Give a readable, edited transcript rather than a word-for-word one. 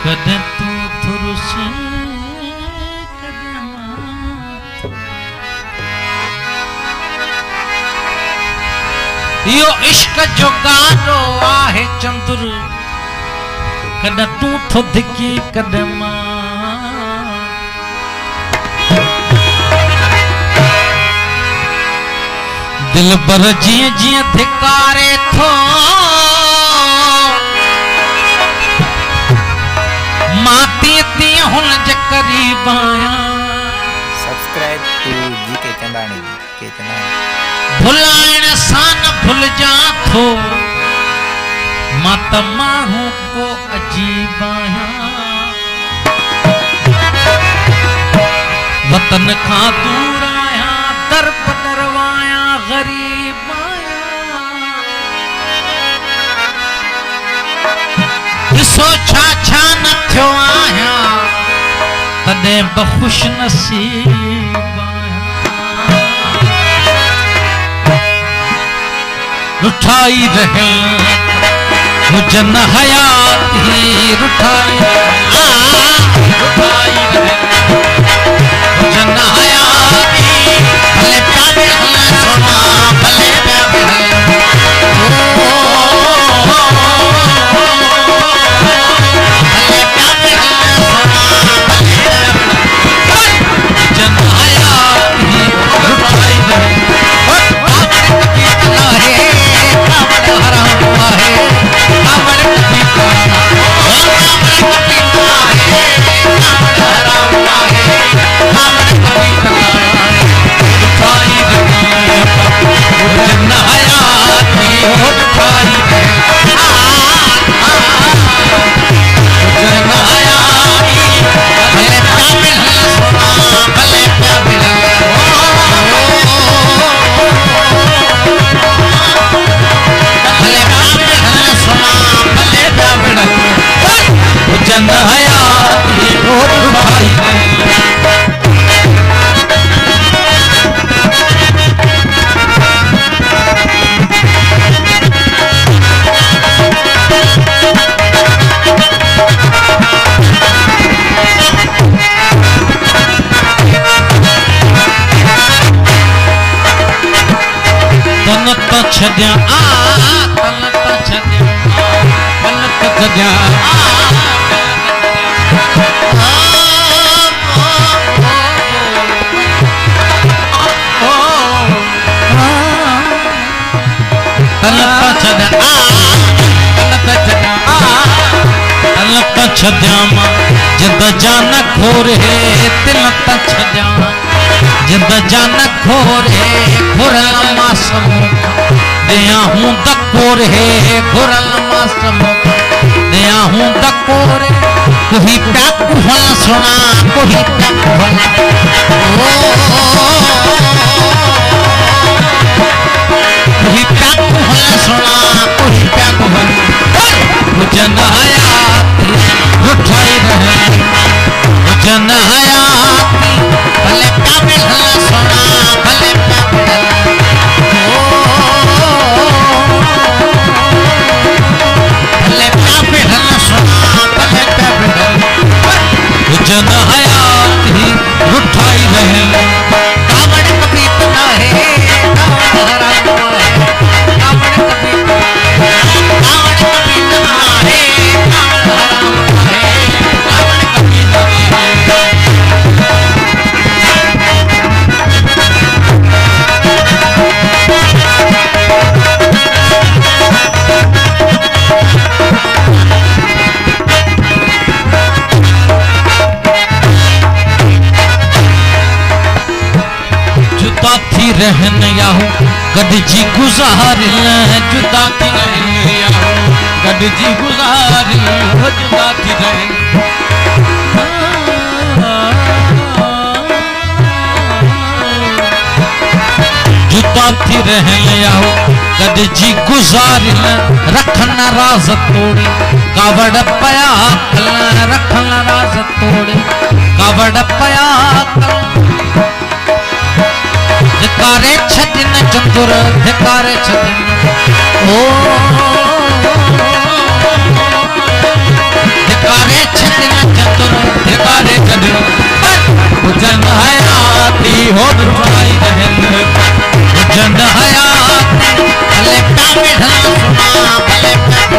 कदे तू थुरुसे कदे यो इश्क जो गानो आहे चंदुर कदे तू थुदकी कदे दिल बर जिए जिए धिकारे थो माती ती हुन जे करीब आया सब्सक्राइब टू जीके चंदानी के चंदानी भुलाइण सान भुल जा थो मात माण्हू को अजीब आया वतन खां दूर आया दर पदरवाया गरीब आया ॾिसो छा छा न थियो आहियां तॾहिं बि ख़ुश नसीब रुठाई रहे हुजन हयाती रुठाई रहे हुजन हयाती भले प्यारे हले सोना भले प्यारे छद्या तलत छद्या पलक छद्या तलत छद्या जिंद जान खोरे तिलत छद्या जिंद जान खोरे खुरल मासम दिया हूँ दकोर है खुरल मासम दिया हूँ दकोर कोई प्याक भला सुना कोई प्याक भला कोई प्याक भला सुना कोई प्याक भला जन हयाती रुठाई रहे जन हयाती भले प्याक भला सुना भले प्याक भला जन हयाती रुठाई रहे कावड़ कभी ना है कावड़ कभी ना है रहन याहू गड जी गुजार जुदा थी रहन याहू गड जी गुजार जुदा थी रहन जुदा थी रहन याहू गड जी गुजार रखन राज तोड़े कावड़ पया रखन राज तोड़े कावड़ पया धिकारे छदिन चंदुर धिकारे छदिन धिकारे छदिन भले मैं